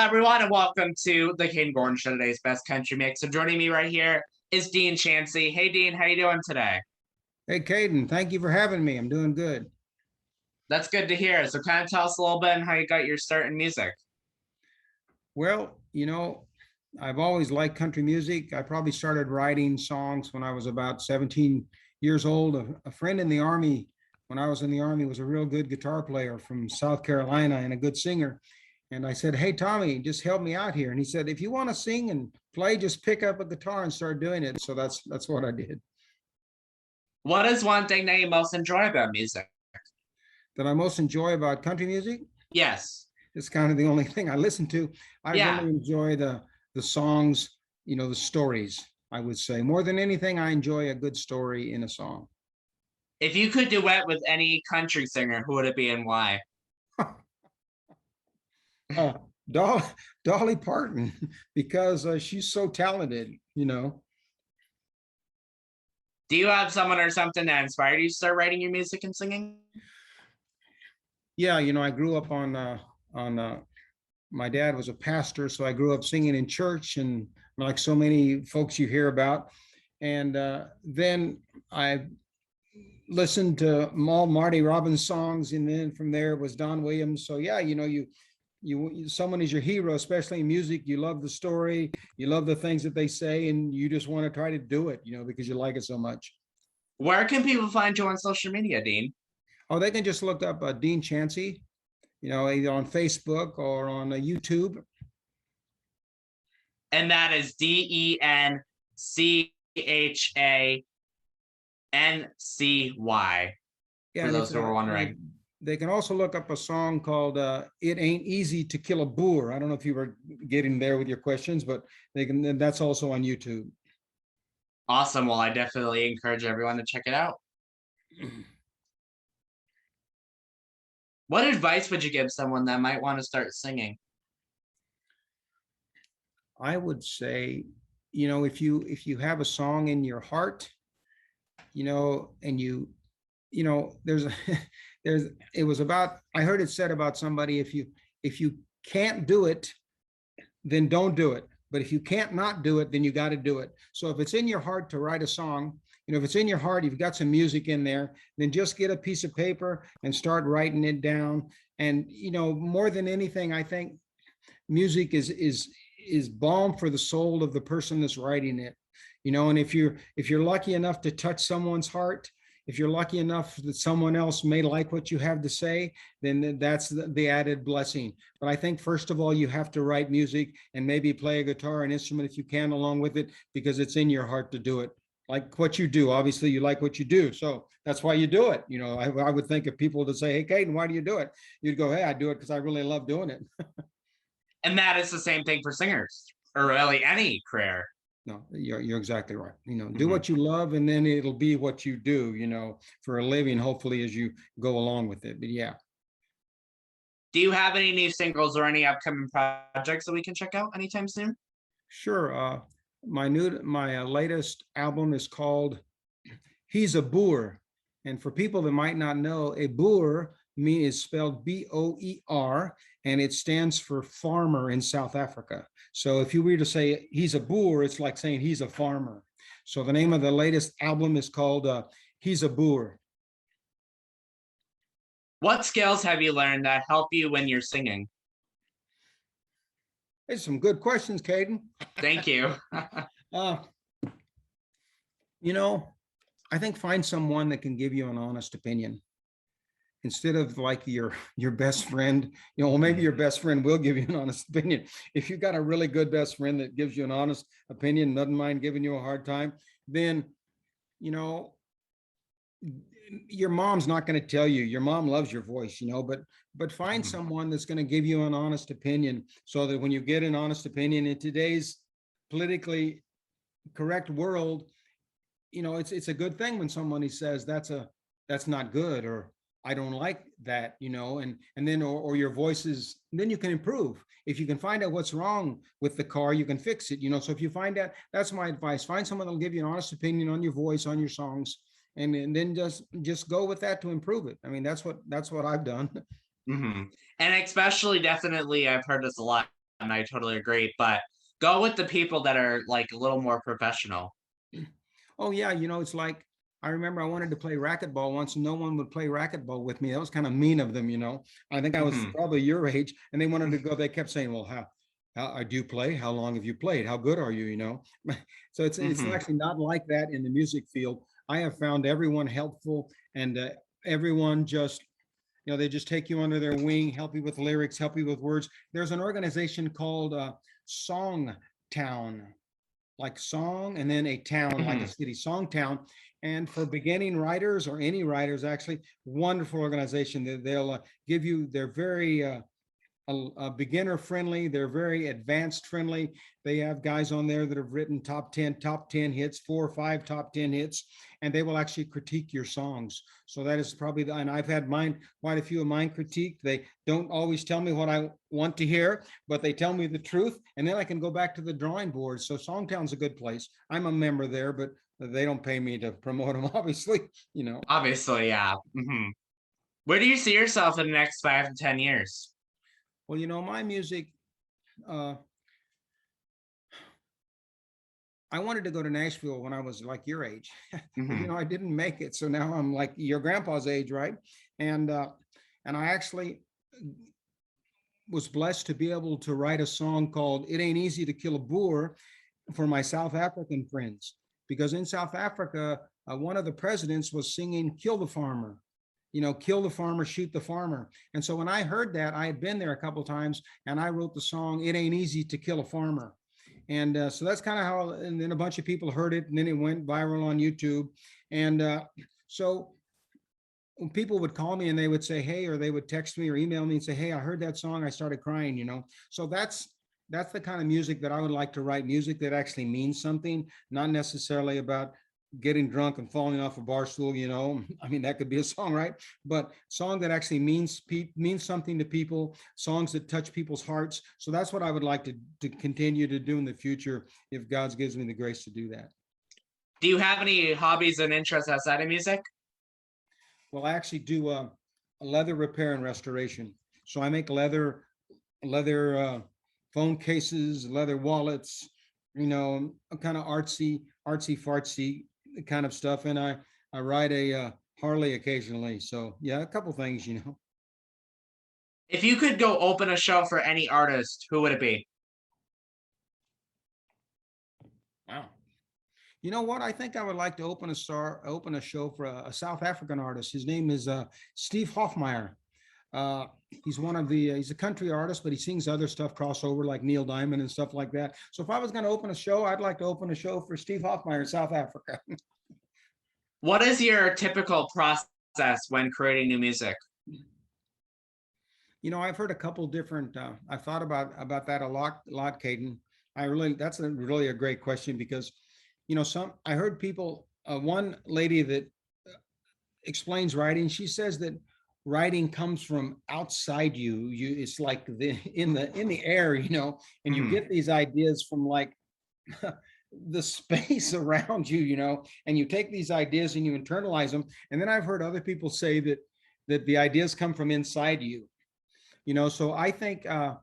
everyone, and welcome to the Kayden Show, today's best country mix. So joining me right here is Dean Chancy. Hey, Dean, how you doing today? Hey, Kayden, thank you for having me. I'm doing good. That's good to hear. So kind of tell us a little bit on how you got your start in music. Well, I've always liked country music. I probably started writing songs when I was about 17 years old. A friend in the Army, when I was in the Army, was a real good guitar player from South Carolina and a good singer. And I said, "Hey, Tommy, just help me out here." And he said, "If you want to sing and play, just pick up a guitar and start doing it." So that's what I did. What is one thing that you most enjoy about music? That I most enjoy about country music? Yes. It's kind of the only thing I listen to. I Yeah. really enjoy the songs, the stories, I would say. More than anything, I enjoy a good story in a song. If you could duet with any country singer, who would it be and why? uh, Dolly Parton, because she's so talented. Do you have someone or something that inspired you to start writing your music and singing? Yeah, I grew up my dad was a pastor, so I grew up singing in church, and like so many folks you hear about. And then I listened to all Marty Robbins songs, and then from there it was Don Williams. So yeah, someone is your hero, especially in music. You love the story, you love the things that they say, and you just want to try to do it, because you like it so much. Where can people find you on social media, Dean? Oh, they can just look up Dean Chancy, either on Facebook or on YouTube. And that is DENCHANCY. Yeah, for those who are wondering. They can also look up a song called "It Ain't Easy to Kill a Boer." I don't know if you were getting there with your questions, but that's also on YouTube. Awesome. Well, I definitely encourage everyone to check it out. What advice would you give someone that might want to start singing? I would say, if you have a song in your heart, and there's it was about, I heard it said about somebody, if you can't do it, then don't do it. But if you can't not do it, then you got to do it. So if it's in your heart to write a song, if it's in your heart, you've got some music in there, then just get a piece of paper and start writing it down. And more than anything, I think music is balm for the soul of the person that's writing it. And if you're lucky enough to touch someone's heart, if you're lucky enough that someone else may like what you have to say, then that's the added blessing. But I think first of all, you have to write music and maybe play a guitar, an instrument if you can along with it, because it's in your heart to do it. Like what you do, obviously you like what you do, so that's why you do it. I would think of people to say, "Hey, Kayden, why do you do it?" You'd go, "Hey, I do it because I really love doing it." And that is the same thing for singers, or really any career. No, you're exactly right. Do what you love, and then it'll be what you do, for a living, hopefully, as you go along with it. But yeah. Do you have any new singles or any upcoming projects that we can check out anytime soon? Sure. My latest album is called "He's a Boer," and for people that might not know, a Boer is spelled Boer, and it stands for farmer in South Africa. So if you were to say he's a Boer, it's like saying he's a farmer. So the name of the latest album is called "He's a Boer." What skills have you learned that help you when you're singing? It's some good questions, Kayden. Thank you. I think find someone that can give you an honest opinion instead of like your best friend. Well, maybe your best friend will give you an honest opinion. If you've got a really good best friend that gives you an honest opinion, doesn't mind giving you a hard time, then your mom's not going to tell you. Your mom loves your voice, but find someone that's going to give you an honest opinion, so that when you get an honest opinion in today's politically correct world, it's a good thing when somebody says that's not good, or I don't like that, and then or your voice is, then you can improve. If you can find out what's wrong with the car, you can fix it. So if you find out, that's my advice. Find someone that'll give you an honest opinion on your voice, on your songs, and then just go with that to improve it. I mean, that's what I've done. And especially, definitely, I've heard this a lot. and I totally agree. But go with the people that are like a little more professional. Oh yeah, it's like I remember I wanted to play racquetball once, and no one would play racquetball with me. That was kind of mean of them. I think I was Hmm. probably your age, and they wanted to go. They kept saying, "Well, how do you play? How long have you played? How good are you?" So it's Hmm. actually not like that in the music field. I have found everyone helpful, and everyone just they just take you under their wing, help you with lyrics, help you with words. There's an organization called Song Town, like song, and then a town like a Hmm. city, Song Town. And for beginning writers or any writers, actually, wonderful organization that they'll give you. They're very beginner friendly. They're very advanced friendly. They have guys on there that have written top 10 hits, 4 or 5 top 10 hits, and they will actually critique your songs. So that is probably and I've had quite a few of mine critiqued. They don't always tell me what I want to hear, but they tell me the truth, and then I can go back to the drawing board. So Songtown's a good place. I'm a member there, but they don't pay me to promote them, obviously. Obviously, yeah. Where do you see yourself in the next 5 to 10 years? Well, my music, uh, I wanted to go to Nashville when I was like your age, but Hmm. I didn't make it. So now I'm like your grandpa's age, right? And and I actually was blessed to be able to write a song called "It Ain't Easy to Kill a Boer" for my South African friends, because in South Africa, one of the presidents was singing "Kill the Farmer." Kill the farmer, shoot the farmer. And so when I heard that, I had been there a couple of times, and I wrote the song "It Ain't Easy to Kill a Farmer." And so that's kind of how, and then a bunch of people heard it, and then it went viral on YouTube. And so when people would call me and they would say, "Hey," or they would text me or email me and say, "Hey, I heard that song, I started crying." So that's the kind of music that I would like to write, music that actually means something, not necessarily about getting drunk and falling off a bar stool. I mean, that could be a song, right? But song that actually means something to people, songs that touch people's hearts. So that's what I would like to continue to do in the future, if God gives me the grace to do that. Do you have any hobbies and interests outside of music? Well, I actually do leather repair and restoration. So I make leather phone cases, leather wallets, kind of artsy fartsy kind of stuff. And I ride a Harley occasionally. So yeah, a couple things. If you could go open a show for any artist, who would it be? Wow. You know what? I think I would like to open a show for a South African artist. His name is Steve Hoffmeyer. Uh, he's a country artist, but he sings other stuff crossover like Neil Diamond and stuff like that. So if I was going to open a show, I'd like to open a show for Steve Hoffmeyer in South Africa. What is your typical process when creating new music? I've heard a couple different. I've thought about that a lot, Kayden. That's really a great question because, some I heard people. One lady that explains writing. She says that writing comes from outside you. It's like in the air, and you Hmm. get these ideas from like the space around you, and you take these ideas and you internalize them. And then I've heard other people say that the ideas come from inside you. So I think that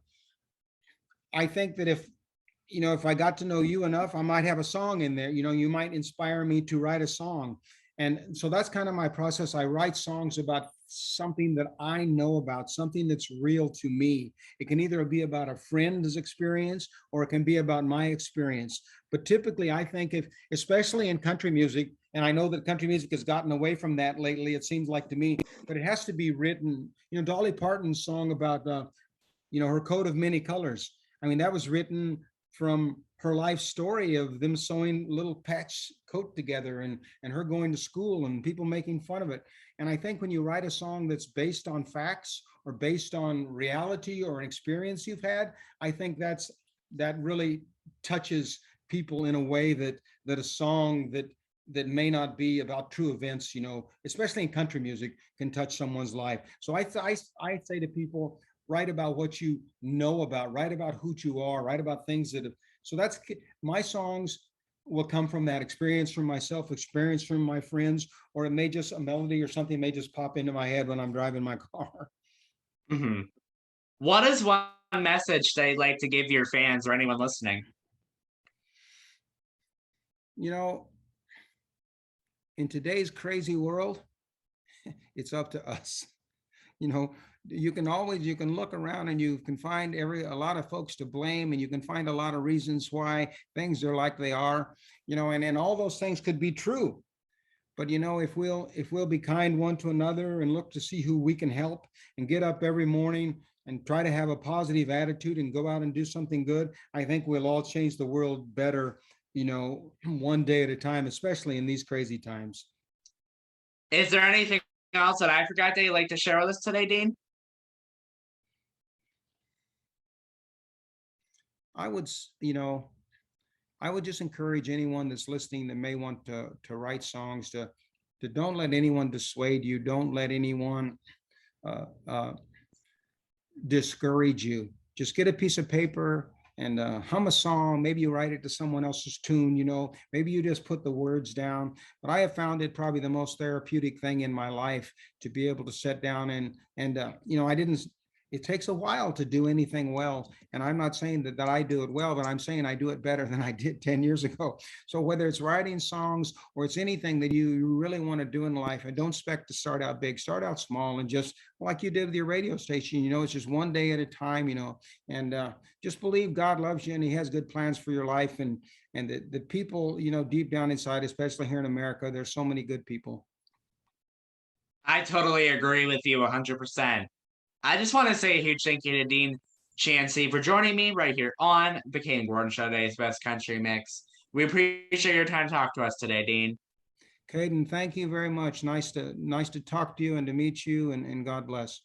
if I got to know you enough, I might have a song in there. You might inspire me to write a song. And so that's kind of my process. I write songs about something that I know about, something that's real to me. It can either be about a friend's experience or it can be about my experience. But typically, I think especially in country music, and I know that country music has gotten away from that lately, it seems like to me, but it has to be written. Dolly Parton's song about, her coat of many colors. I mean, that was written from her life story of them sewing little patch coat together and her going to school and people making fun of it. And I think when you write a song that's based on facts or based on reality or an experience you've had, I think that really touches people in a way that a song that may not be about true events, especially in country music, can touch someone's life. So I say to people, write about what you know about, write about who you are, write about things that have. So that's my songs will come from that experience, from myself, experience from my friends, or it may just a melody or something may just pop into my head when I'm driving my car. Hmm. What is one message that you'd like to give your fans or anyone listening? You know, in today's crazy world, it's up to us. You know, you can look around and you can find a lot of folks to blame, and you can find a lot of reasons why things are like they are, and all those things could be true. But if we'll be kind one to another and look to see who we can help and get up every morning and try to have a positive attitude and go out and do something good, I think we'll all change the world better, one day at a time, especially in these crazy times. Is there anything else that I forgot that you'd like to share with us today, Dean? I would, I would just encourage anyone that's listening that may want to write songs to don't let anyone dissuade you. Don't let anyone uh, uh, discourage you. Just get a piece of paper and hum a song. Maybe you write it to someone else's tune, maybe you just put the words down. But I have found it probably the most therapeutic thing in my life to be able to sit down and I didn't, it takes a while to do anything well. And I'm not saying that I do it well, but I'm saying I do it better than I did 10 years ago. So whether it's writing songs or it's anything that you really want to do in life, and don't expect to start out big, start out small, and just like you did with your radio station, it's just one day at a time, and just believe God loves you and he has good plans for your life. And the people, deep down inside, especially here in America, there's so many good people. I totally agree with you 100%. I just want to say a huge thank you to Dean Chancy for joining me right here on the Kayden Gordon Show, today's best country mix. We appreciate your time to talk to us today, Dean. Kayden, thank you very much. Nice to talk to you and to meet you, and God bless.